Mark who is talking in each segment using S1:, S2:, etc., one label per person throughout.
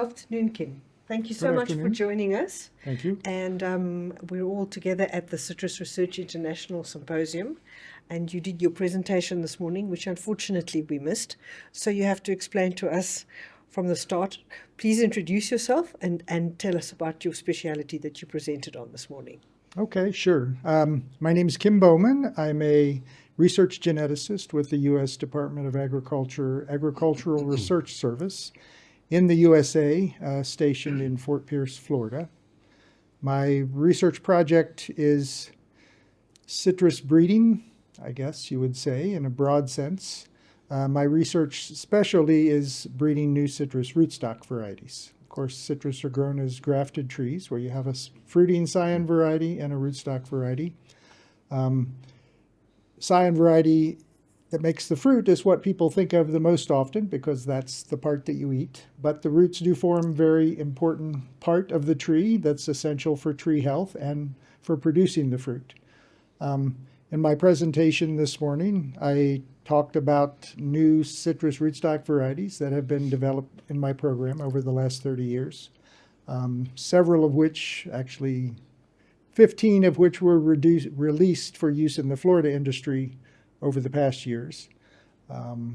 S1: afternoon, Kim. Thank you so
S2: Good
S1: much for
S2: afternoon.
S1: joining us.
S2: Thank you.
S1: And we're all together at the Citrus Research International Symposium. And you did your presentation this morning, which unfortunately we missed. So you have to explain to us from the start. Please introduce yourself and tell us about your speciality that you presented on this morning.
S2: Okay, sure. My name is Kim Bowman. I'm a research geneticist with the U.S. Department of Agriculture Agricultural Research Service in the USA, stationed in Fort Pierce, Florida. My research project is citrus breeding, I guess you would say, in a broad sense. My research specialty is breeding new citrus rootstock varieties. Of course, citrus are grown as grafted trees, where you have a fruiting scion variety and a rootstock variety. Scion variety that makes the fruit is what people think of the most often, because that's the part that you eat. But the roots do form a very important part of the tree that's essential for tree health and for producing the fruit. In my presentation this morning, I talked about new citrus rootstock varieties that have been developed in my program over the last 30 years, several of which, actually 15 of which were released for use in the Florida industry over the past years.
S1: Wow.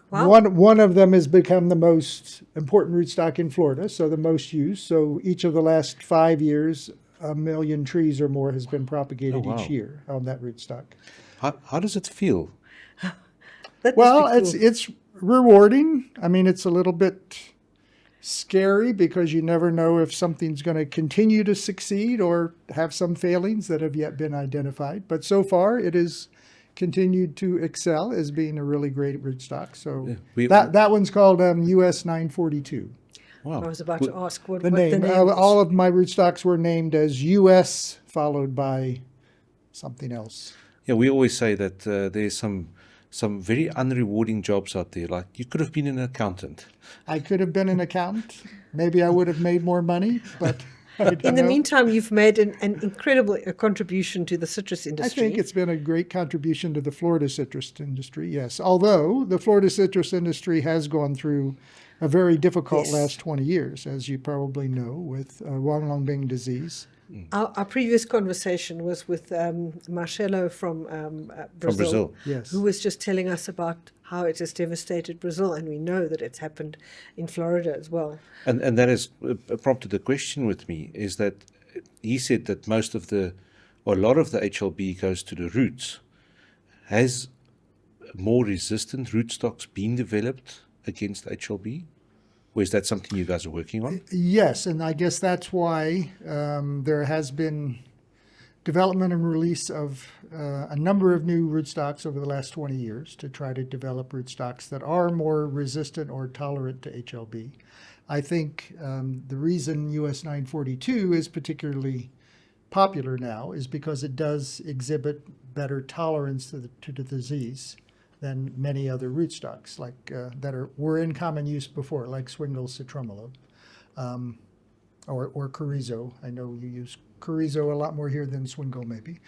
S2: One of them has become the most important rootstock in Florida, so the most used. So each of the last 5 years, 1 million trees or more has been propagated each year on that rootstock.
S3: How does it feel?
S1: That
S2: Well,
S1: must be cool.
S2: it's rewarding. I mean, it's a little bit scary because you never know if something's going to continue to succeed or have some failings that have yet been identified. But so far, it has continued to excel as being a really great rootstock. So that one's called US-942.
S3: Wow.
S1: I was about to ask what
S2: The
S1: the
S2: name.
S1: name is.
S2: All of my rootstocks were named as US followed by something else.
S3: Yeah, we always say that there's some very unrewarding jobs out there. Like you could have been an accountant.
S2: I could have been an accountant. Maybe I would have made more money, but I don't
S1: In the
S2: know.
S1: meantime, you've made an incredible contribution to the citrus
S2: I
S1: industry.
S2: think it's been a great contribution to the Florida citrus industry, yes. Although the Florida citrus industry has gone through a very difficult
S1: Yes.
S2: last 20 years, as you probably know, with Huanglongbing disease.
S1: Our previous conversation was with Marcelo from Brazil,
S3: From Brazil.
S2: Yes.
S1: who was just telling us about how it has devastated Brazil, and we know that it's happened in Florida as well.
S3: And that has prompted a question with me, is that he said that a lot of the HLB goes to the roots. Has more resistant rootstocks been developed against HLB? Or is that something you guys are working on?
S2: Yes, and I guess that's why there has been development and release of a number of new rootstocks over the last 20 years to try to develop rootstocks that are more resistant or tolerant to HLB. I think the reason US-942 is particularly popular now is because it does exhibit better tolerance to the disease than many other rootstocks that were in common use before, like Swingle citromelo or Carrizo. I know you use Carrizo a lot more here than Swingle, maybe.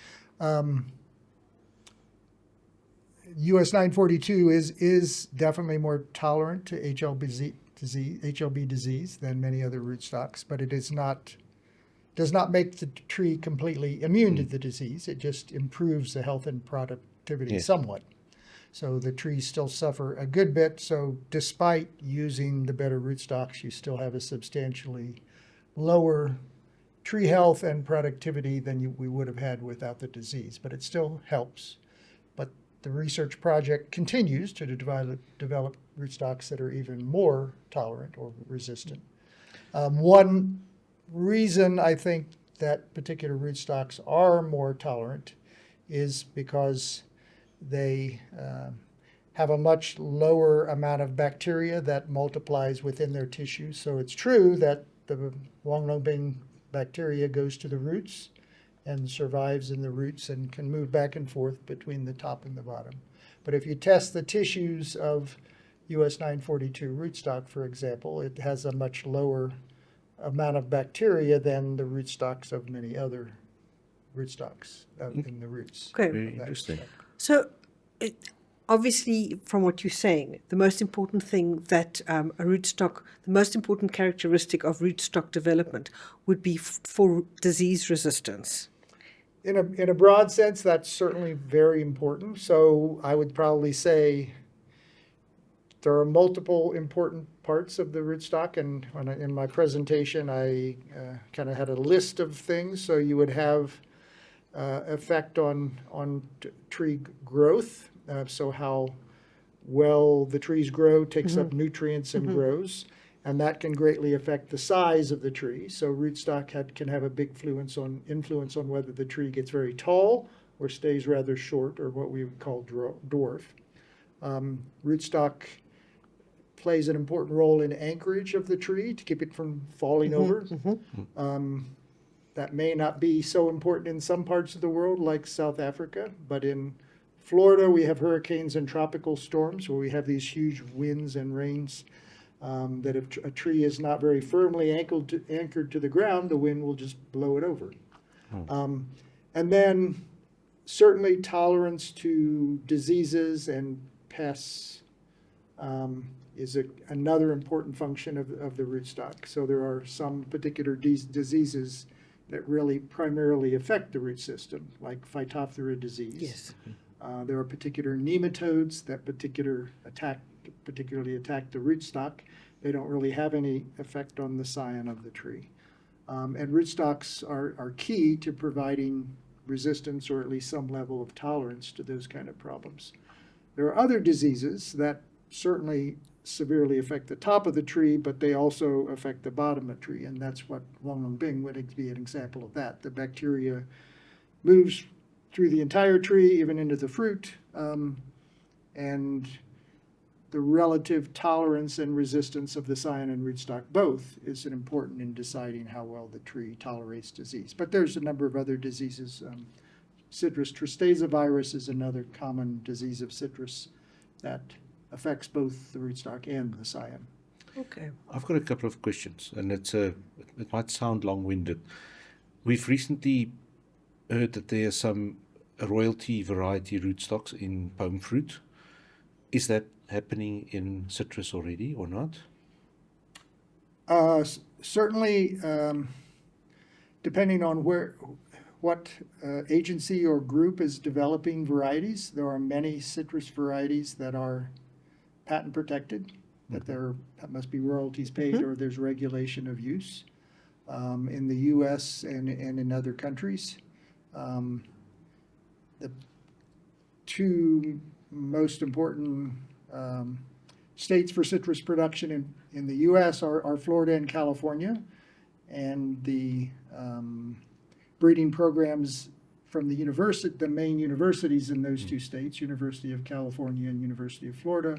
S2: US-942 is definitely more tolerant to HLB disease than many other rootstocks, but it does not make the tree completely immune to the disease. It just improves the health and productivity somewhat. So the trees still suffer a good bit. So despite using the better rootstocks, you still have a substantially lower tree health and productivity than we would have had without the disease. But it still helps. But the research project continues to develop rootstocks that are even more tolerant or resistant. One reason I think that particular rootstocks are more tolerant is because they have a much lower amount of bacteria that multiplies within their tissues. So it's true that the Huanglongbing bacteria goes to the roots and survives in the roots and can move back and forth between the top and the bottom. But if you test the tissues of US-942 rootstock, for example, it has a much lower amount of bacteria than the rootstocks of many other rootstocks in the roots.
S1: Okay.
S3: Very interesting.
S1: So obviously, from what you're saying, the most important thing that a rootstock, the most important characteristic of rootstock development would be for disease resistance.
S2: In a broad sense, that's certainly very important. So I would probably say there are multiple important parts of the rootstock, and in my presentation, I kind of had a list of things. So you would have effect on tree growth. So how well the trees grow takes up nutrients and grows, and that can greatly affect the size of the tree. So rootstock can have a big influence on whether the tree gets very tall or stays rather short, or what we would call dwarf. Rootstock plays an important role in anchorage of the tree to keep it from falling over. That may not be so important in some parts of the world, like South Africa, but in Florida, we have hurricanes and tropical storms where we have these huge winds and rains that if a tree is not very firmly anchored to the ground, the wind will just blow it over. And then certainly tolerance to diseases and pests is another important function of the rootstock. So there are some particular diseases that really primarily affect the root system, like Phytophthora disease.
S1: Yes.
S2: There are particular nematodes that particularly attack the rootstock. They don't really have any effect on the scion of the tree. And rootstocks are key to providing resistance, or at least some level of tolerance to those kind of problems. There are other diseases that certainly severely affect the top of the tree, but they also affect the bottom of the tree, and that's what Huanglongbing would be an example of that. The bacteria moves through the entire tree, even into the fruit, and the relative tolerance and resistance of the scion and rootstock both is important in deciding how well the tree tolerates disease. But there's a number of other diseases. Citrus tristeza virus is another common disease of citrus that affects both the rootstock and the scion.
S1: Okay.
S3: I've got a couple of questions, and it might sound long-winded. We've recently heard that there are some royalty variety rootstocks in pome fruit. Is that happening in citrus already or not?
S2: Certainly, depending on what agency or group is developing varieties, there are many citrus varieties that are patent protected, that must be royalties paid, or there's regulation of use in the U.S. and in other countries. The two most important states for citrus production in the U.S. are Florida and California, and the breeding programs from the main universities in those two states, University of California and University of Florida,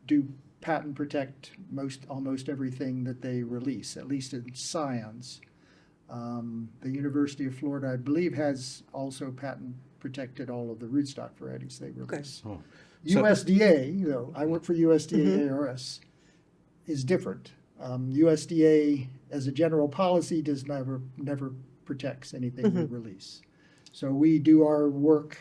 S2: do patent protect almost everything that they release, at least in scions. The University of Florida, I believe, has also patent protected all of the rootstock varieties they release.
S3: Oh.
S2: USDA, though, I work for USDA-ARS, is different. USDA, as a general policy, does never protects anything we release. So we do our work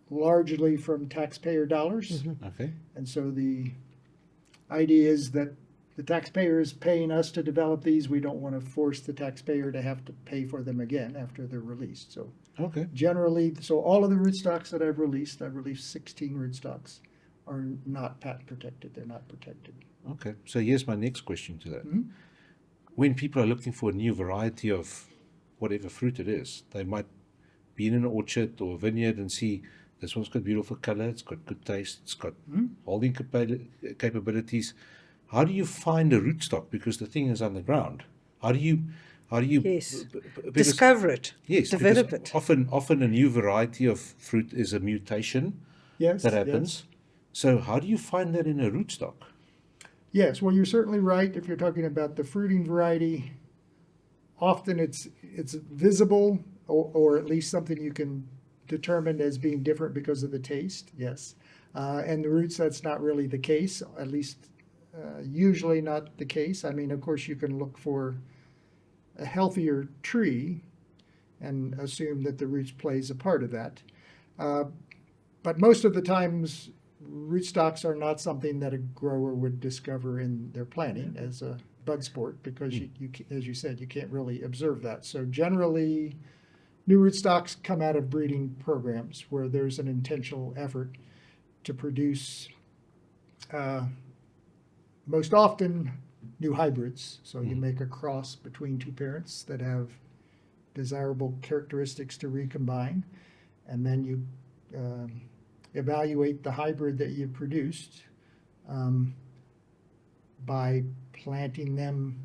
S2: largely from taxpayer dollars.
S3: Okay.
S2: And so the idea is that the taxpayer is paying us to develop these. We don't want to force the taxpayer to have to pay for them again after they're released. So
S3: Okay.
S2: generally, all of the rootstocks that I've released 16 rootstocks, are not patent protected. They're not protected.
S3: Okay. So here's my next question to that. When people are looking for a new variety of whatever fruit it is, they might be in an orchard or a vineyard and see this one's got beautiful color, it's got good taste, it's got holding capabilities. How do you find a rootstock? Because the thing is underground. How do you
S1: Yes. Discover it.
S3: Yes,
S1: Develop
S3: because
S1: it.
S3: often a new variety of fruit is a mutation
S2: Yes.
S3: that happens. So how do you find that in a rootstock?
S2: Yes, well, you're certainly right. If you're talking about the fruiting variety, often it's visible, or at least something you can determine as being different because of the taste. Yes, and the roots, that's not really the case. At least usually not the case. I mean, of course, you can look for a healthier tree and assume that the roots plays a part of that. but most of the times, rootstocks are not something that a grower would discover in their planting as a bud sport because as you said, you can't really observe that. So generally, new rootstocks come out of breeding programs where there's an intentional effort to produce, most often, new hybrids. So you make a cross between two parents that have desirable characteristics to recombine, and then you evaluate the hybrid that you've produced by planting them.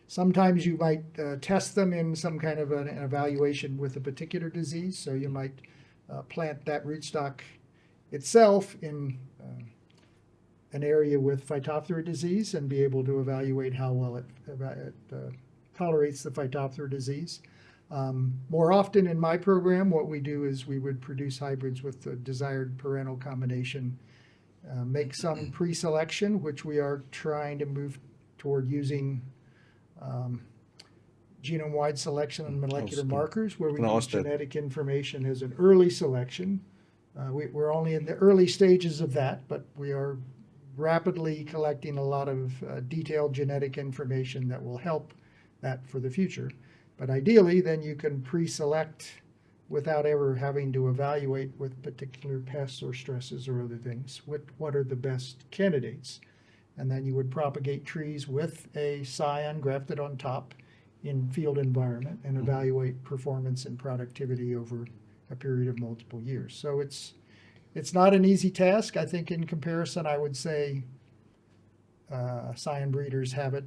S2: Sometimes you might test them in some kind of an evaluation with a particular disease. So you might plant that rootstock itself in an area with Phytophthora disease and be able to evaluate how well it tolerates the Phytophthora disease. More often in my program, what we do is we would produce hybrids with the desired parental combination, make some pre-selection, which we are trying to move toward using genome-wide selection and molecular markers, where we use genetic information as an early selection. We're only in the early stages of that, but we are rapidly collecting a lot of detailed genetic information that will help that for the future. But ideally, then you can pre-select without ever having to evaluate with particular pests or stresses or other things. What are the best candidates? And then you would propagate trees with a scion grafted on top in field environment and evaluate performance and productivity over a period of multiple years. So it's not an easy task. I think in comparison, I would say scion breeders have it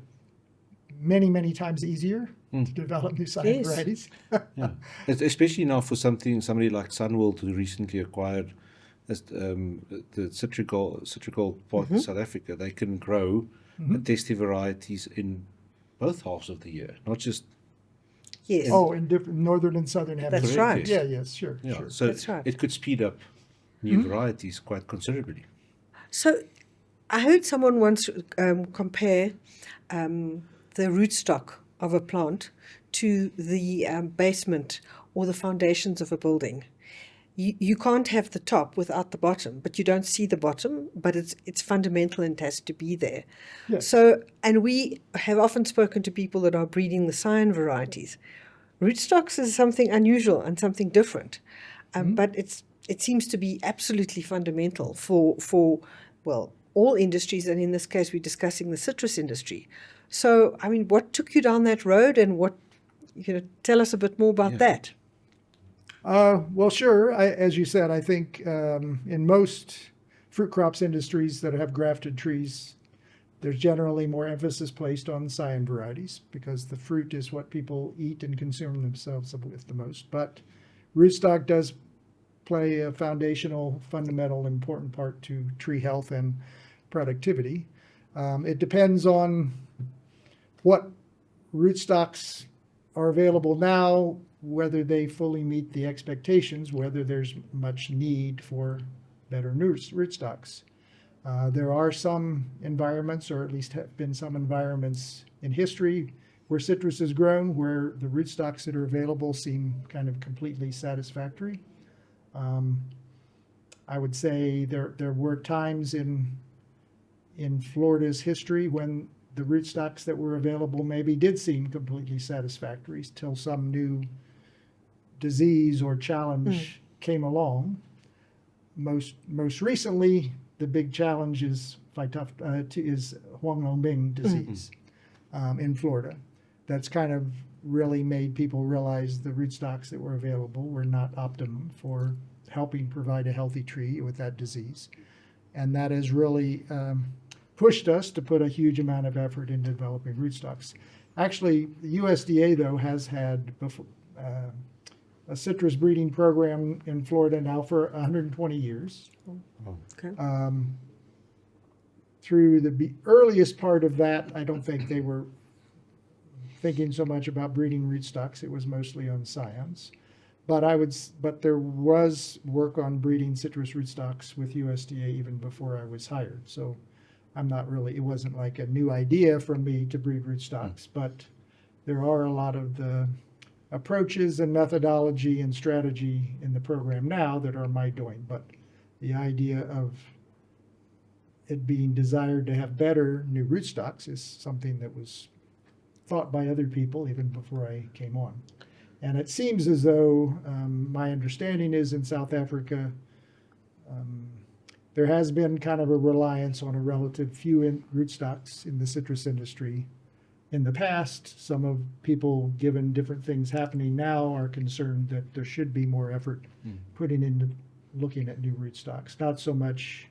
S2: many, many times easier to develop new scion varieties.
S3: Yeah, especially now for somebody like Sunworld, who recently acquired the citrical part of South Africa. They can grow and test their varieties in both halves of the year, not just.
S1: Yes.
S2: In different northern and southern hemispheres.
S1: That's right.
S2: Yeah, yes, sure.
S3: Yeah,
S2: sure.
S3: so
S1: That's right.
S3: it could speed up new varieties quite considerably.
S1: So I heard someone once compare the rootstock of a plant to the basement or the foundations of a building. You can't have the top without the bottom, but you don't see the bottom, but it's fundamental and it has to be there.
S2: Yes.
S1: So, and we have often spoken to people that are breeding the scion varieties. Rootstocks is something unusual and something different, but it seems to be absolutely fundamental for all industries, and in this case we're discussing the citrus industry. So, I mean, what took you down that road, and tell us a bit more about that.
S2: Well, sure. As you said, I think in most fruit crops industries that have grafted trees, there's generally more emphasis placed on scion varieties because the fruit is what people eat and consume themselves with the most. But rootstock does play a fundamental, important part to tree health and productivity. It depends on what rootstocks are available now, whether they fully meet the expectations, whether there's much need for better rootstocks. There are some environments, or at least have been some environments in history, where citrus is grown, where the rootstocks that are available seem kind of completely satisfactory. I would say there were times in Florida's history when the rootstocks that were available maybe did seem completely satisfactory till some new disease or challenge came along. Most recently, the big challenge is Huanglongbing disease in Florida. That's kind of really made people realize the rootstocks that were available were not optimum for helping provide a healthy tree with that disease. And that has really pushed us to put a huge amount of effort into developing rootstocks. Actually, the USDA, though, has had a citrus breeding program in Florida now for 120 years.
S1: Okay.
S2: Through the earliest part of that, I don't think they were thinking so much about breeding rootstocks. It was mostly on scions. But there was work on breeding citrus rootstocks with USDA even before I was hired. So it wasn't like a new idea from me to breed rootstocks, but there are a lot of the approaches and methodology and strategy in the program now that are my doing. But the idea of it being desired to have better new rootstocks is something that was thought by other people even before I came on. And it seems as though my understanding is in South Africa, there has been kind of a reliance on a relative few rootstocks in the citrus industry. In the past, some of people, given different things happening now, are concerned that there should be more effort putting into looking at new rootstocks. Not so much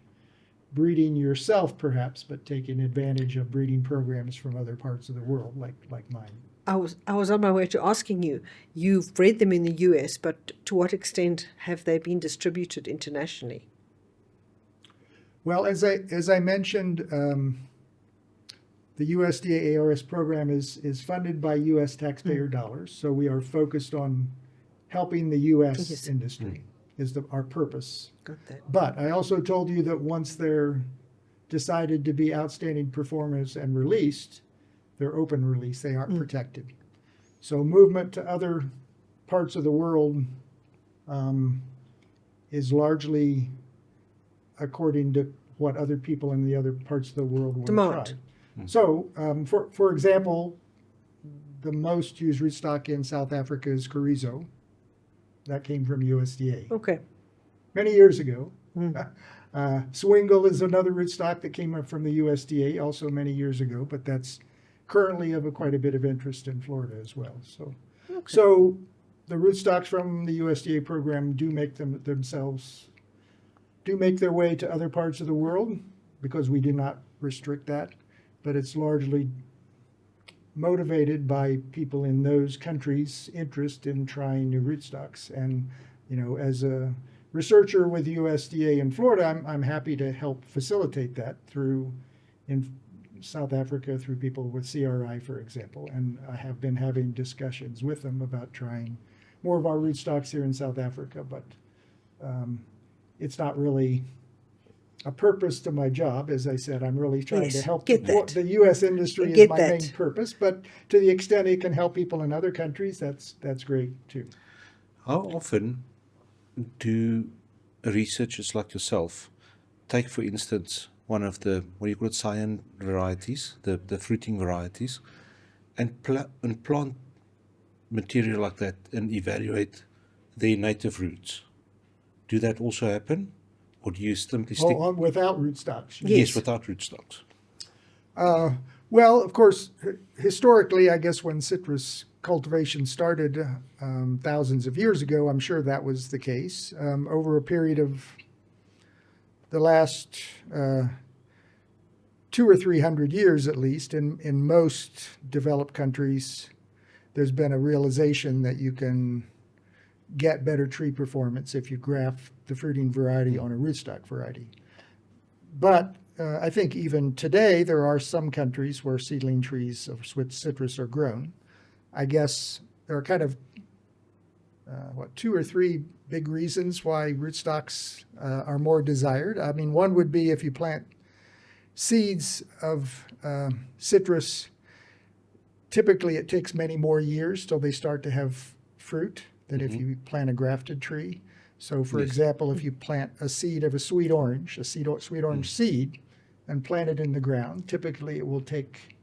S2: breeding yourself, perhaps, but taking advantage of breeding programs from other parts of the world, like mine.
S1: I was on my way to asking you. You've bred them in the US, but to what extent have they been distributed internationally?
S2: Well, as I mentioned, the USDA-ARS program is funded by U.S. taxpayer dollars, so we are focused on helping the U.S. industry is our purpose.
S1: Got that.
S2: But I also told you that once they're decided to be outstanding performers and released, they're open release, they aren't protected. So movement to other parts of the world is largely according to what other people in the other parts of the world want to try. So, for example, the most used rootstock in South Africa is Carrizo. That came from USDA.
S1: Okay.
S2: Many years ago. Swingle is another rootstock that came up from the USDA also many years ago, but that's currently of quite a bit of interest in Florida as well. So, so the rootstocks from the USDA program do make their way to other parts of the world because we do not restrict that, but it's largely motivated by people in those countries' interest in trying new rootstocks. And, you know, as a researcher with USDA in Florida, I'm happy to help facilitate that through, in South Africa, through people with CRI, for example. And I have been having discussions with them about trying more of our rootstocks here in South Africa, but it's not really a purpose to my job. As I said, I'm really trying to help the U.S. industry is my main purpose, but to the extent it can help people in other countries, that's great too.
S3: How often do researchers like yourself take, for instance, one of the, what do you call it, cyan varieties, the fruiting varieties, and plant material like that and evaluate their native roots? Do that also happen? Or do you simply stick...
S2: without rootstocks?
S3: Yes, without rootstocks.
S2: Well, of course, historically, I guess when citrus cultivation started thousands of years ago, I'm sure that was the case. Over a period of the last 200 or 300 years, at least, in most developed countries, there's been a realization that you can get better tree performance if you graft the fruiting variety on a rootstock variety. But I think even today there are some countries where seedling trees of citrus are grown. I guess there are kind of, 2 or 3 big reasons why rootstocks are more desired. I mean, one would be if you plant seeds of citrus, typically it takes many more years till they start to have fruit than if you plant a grafted tree. So, for example, if you plant a seed of a sweet orange seed, and plant it in the ground, typically it will take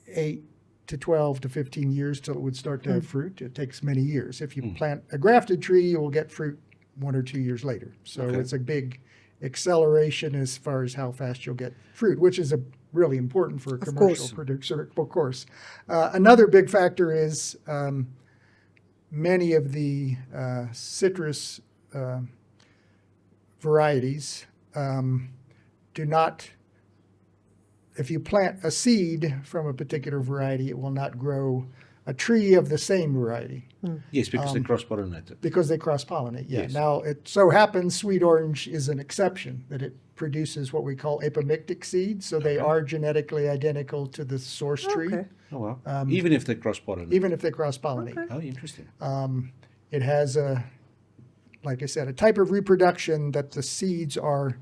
S2: 8 to 12 to 15 years till it would start to have fruit. It takes many years. If you plant a grafted tree, you will get fruit 1 or 2 years later. So it's a big acceleration as far as how fast you'll get fruit, which is really important for a commercial producer, of course. Another big factor is many of the citrus varieties do not, if you plant a seed from a particular variety, it will not grow a tree of the same variety.
S3: Yes, because they cross-pollinate.
S2: Because they cross-pollinate, yeah.
S3: Yes.
S2: Now, it so happens sweet orange is an exception, that it produces what we call apomictic seeds, so they are genetically identical to the source tree.
S3: Oh, wow. Even if they cross-pollinate?
S2: Even if they cross-pollinate.
S3: Oh, interesting.
S2: It has like I said, a type of reproduction that the seeds are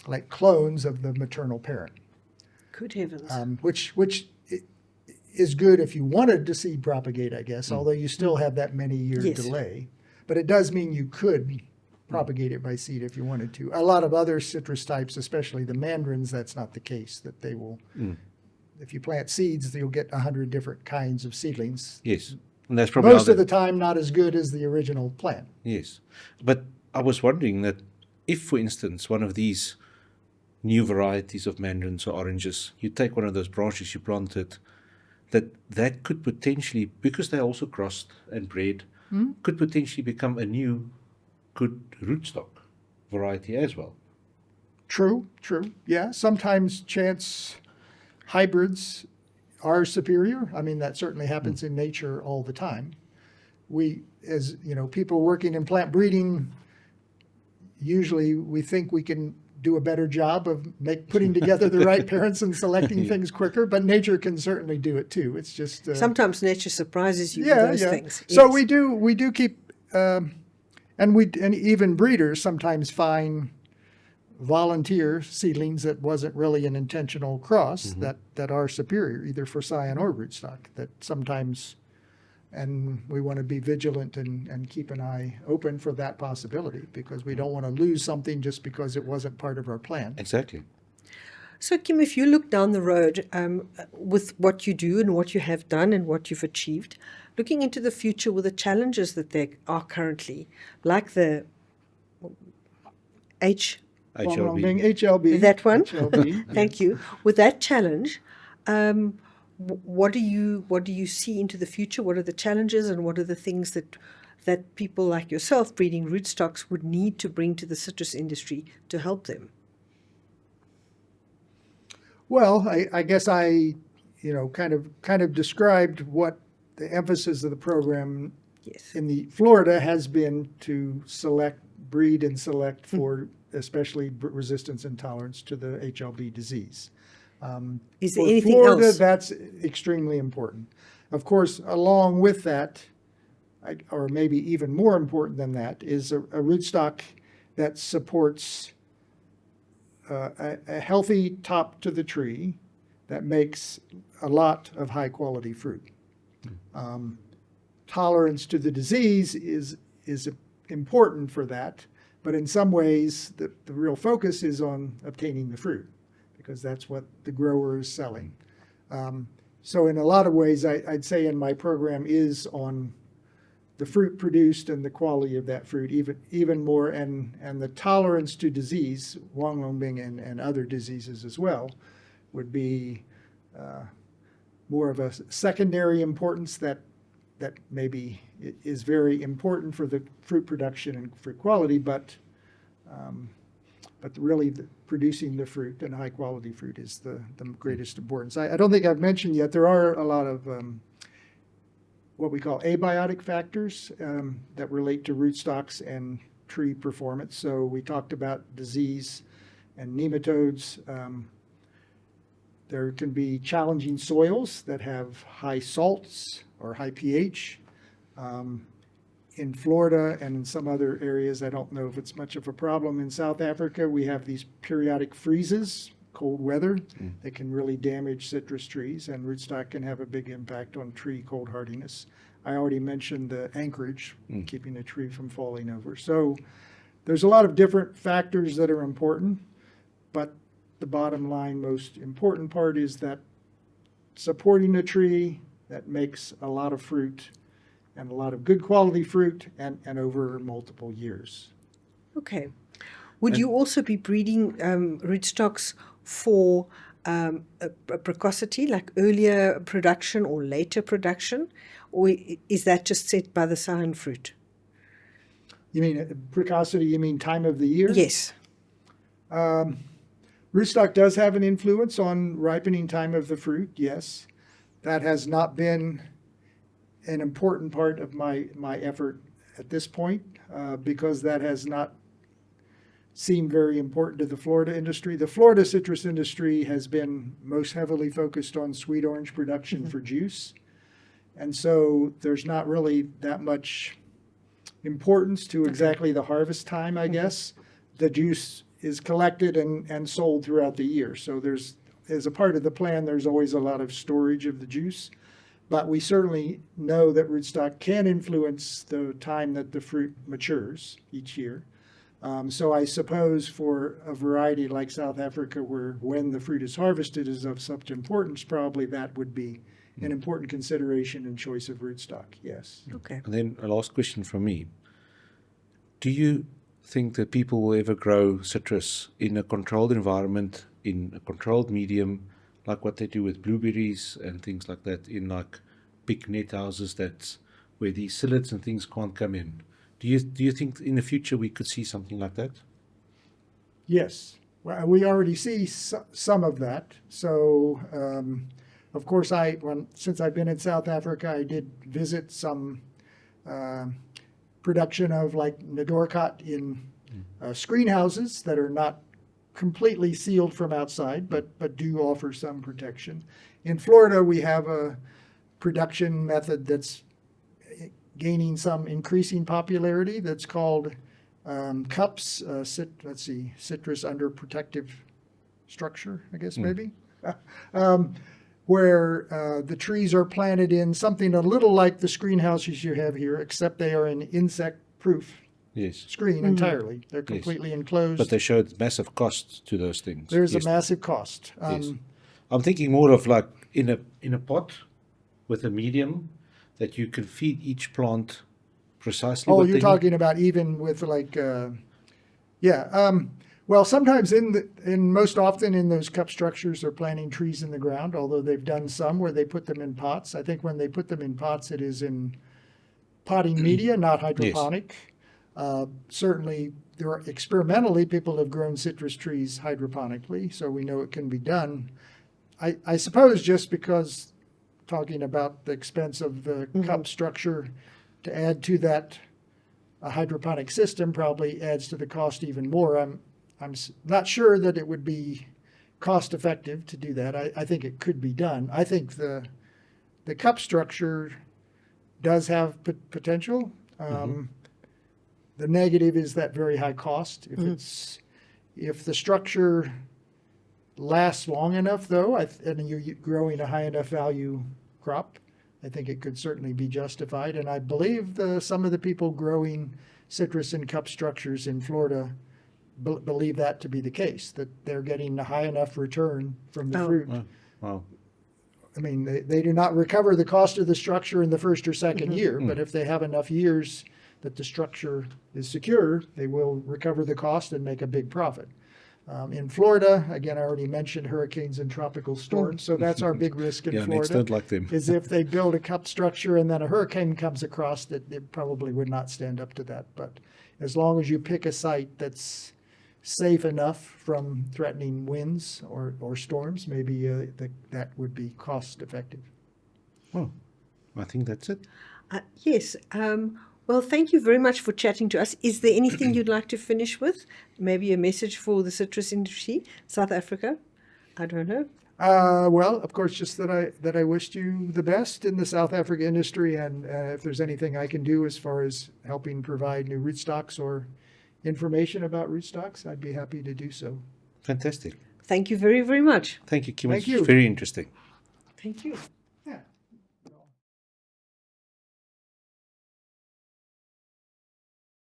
S2: like clones of the maternal parent.
S1: Good heavens.
S2: Which is good if you wanted to seed propagate, I guess, although you still have that many year delay. But it does mean you could propagate it by seed if you wanted to. A lot of other citrus types, especially the mandarins, that's not the case, that they will, if you plant seeds, you'll get 100 different kinds of seedlings.
S3: Yes. And that's probably
S2: Most of the time not as good as the original plant.
S3: Yes. But I was wondering that if, for instance, one of these new varieties of mandarins or oranges, you take one of those branches, you plant it, that could potentially, because they're also crossed and bred, could potentially become a new good rootstock variety as well.
S2: True. Yeah, sometimes chance hybrids are superior. I mean, that certainly happens in nature all the time. We, as you know, people working in plant breeding, usually we think we can do a better job of putting together the right parents and selecting things quicker, but nature can certainly do it too. It's just
S1: sometimes nature surprises you with those things.
S2: So
S1: Yes.
S2: we do keep and even breeders sometimes find volunteer seedlings that wasn't really an intentional cross that are superior either for scion or rootstock, that sometimes, and we want to be vigilant and keep an eye open for that possibility, because we don't want to lose something just because it wasn't part of our plan.
S3: Exactly.
S1: So, Kim, if you look down the road with what you do and what you have done and what you've achieved, looking into the future with the challenges that there are currently, like the
S2: Huanglongbing, HLB.
S1: That one?
S2: HLB.
S1: Thank you. With that challenge, what do you see into the future? What are the challenges, and what are the things that people like yourself breeding rootstocks would need to bring to the citrus industry to help them?
S2: Well, I guess I kind of described what the emphasis of the program in the Florida has been to breed and select for especially resistance and tolerance to the HLB disease.
S1: Is there
S2: for
S1: anything
S2: Florida,
S1: else?
S2: that's extremely important. Of course, along with that, or maybe even more important than that, is a rootstock that supports a healthy top to the tree that makes a lot of high quality fruit. Tolerance to the disease is important for that, but in some ways the real focus is on obtaining the fruit, because that's what the grower is selling. So in a lot of ways, I'd say in my program is on the fruit produced and the quality of that fruit even more, and the tolerance to disease, Huanglongbing and other diseases as well, would be more of a secondary importance that maybe is very important for the fruit production and fruit quality, but really producing the fruit and high quality fruit is the greatest importance. I don't think I've mentioned yet, there are a lot of what we call abiotic factors that relate to rootstocks and tree performance. So we talked about disease and nematodes. There can be challenging soils that have high salts or high pH. In Florida and in some other areas, I don't know if it's much of a problem. In South Africa, we have these periodic freezes, cold weather, that can really damage citrus trees, and rootstock can have a big impact on tree cold hardiness. I already mentioned the anchorage, keeping the tree from falling over. So there's a lot of different factors that are important, but the bottom line, most important part is that supporting a tree that makes a lot of fruit and a lot of good quality fruit and over multiple years.
S1: Okay. Would you also be breeding rootstocks for a precocity, like earlier production or later production? Or is that just set by the scion fruit?
S2: You mean precocity, you mean time of the year?
S1: Yes.
S2: Rootstock does have an influence on ripening time of the fruit, yes. That has not been an important part of my effort at this point, because that has not seemed very important to the Florida industry. The Florida citrus industry has been most heavily focused on sweet orange production for juice. And so there's not really that much importance to exactly the harvest time, I guess. The juice is collected and sold throughout the year. So as a part of the plan, there's always a lot of storage of the juice. But we certainly know that rootstock can influence the time that the fruit matures each year. So I suppose for a variety like South Africa, where when the fruit is harvested is of such importance, probably that would be an important consideration in choice of rootstock, yes.
S1: Okay.
S3: And then a last question from me. Do you think that people will ever grow citrus in a controlled environment, in a controlled medium, like what they do with blueberries and things like that, in like big net houses that's where these psyllids and things can't come in? Do you think in the future we could see something like that?
S2: Yes, well, we already see some of that. So, of course, since I've been in South Africa, I did visit some production of like Nagorkat in screen houses that are not completely sealed from outside, but do offer some protection. In Florida, we have a production method that's gaining some increasing popularity that's called cups, citrus under protective structure, I guess maybe, where the trees are planted in something a little like the screen houses you have here, except they are an insect-proof
S3: Yes.
S2: screen entirely. They're completely enclosed.
S3: But they showed massive costs to those things.
S2: There's
S3: Yes.
S2: a massive cost.
S3: Yes. I'm thinking more of like in a pot with a medium that you can feed each plant precisely
S2: Oh,
S3: what
S2: you're
S3: they
S2: talking about even with like, well, sometimes most often in those cup structures, they're planting trees in the ground, although they've done some where they put them in pots. I think when they put them in pots, it is in potting media, not hydroponic. Certainly, experimentally, people have grown citrus trees hydroponically, so we know it can be done. I suppose just because talking about the expense of the cup structure to add to that hydroponic system probably adds to the cost even more. I'm not sure that it would be cost effective to do that. I think it could be done. I think the cup structure does have potential. The negative is that very high cost. If the structure lasts long enough, though, and you're growing a high enough value crop, I think it could certainly be justified. And I believe some of the people growing citrus in cup structures in Florida believe that to be the case, that they're getting a high enough return from the fruit.
S3: Wow.
S2: I mean, they do not recover the cost of the structure in the first or second year, but if they have enough years that the structure is secure, they will recover the cost and make a big profit. In Florida, again, I already mentioned hurricanes and tropical storms, so that's our big risk in
S3: Yeah,
S2: Florida.
S3: nets don't like them.
S2: Is if they build a cup structure and then a hurricane comes across, that it probably would not stand up to that. But as long as you pick a site that's safe enough from threatening winds or storms, maybe that would be cost effective.
S3: Well, I think that's it.
S1: Yes. Well, thank you very much for chatting to us. Is there anything you'd like to finish with? Maybe a message for the citrus industry, South Africa? I don't know.
S2: Well, of course, just that I wished you the best in the South Africa industry, and if there's anything I can do as far as helping provide new rootstocks or information about rootstocks, I'd be happy to do so.
S3: Fantastic.
S1: Thank you very, very much.
S3: Thank you, Kim.
S2: Thank
S3: It's
S2: you.
S3: very interesting.
S1: Thank you.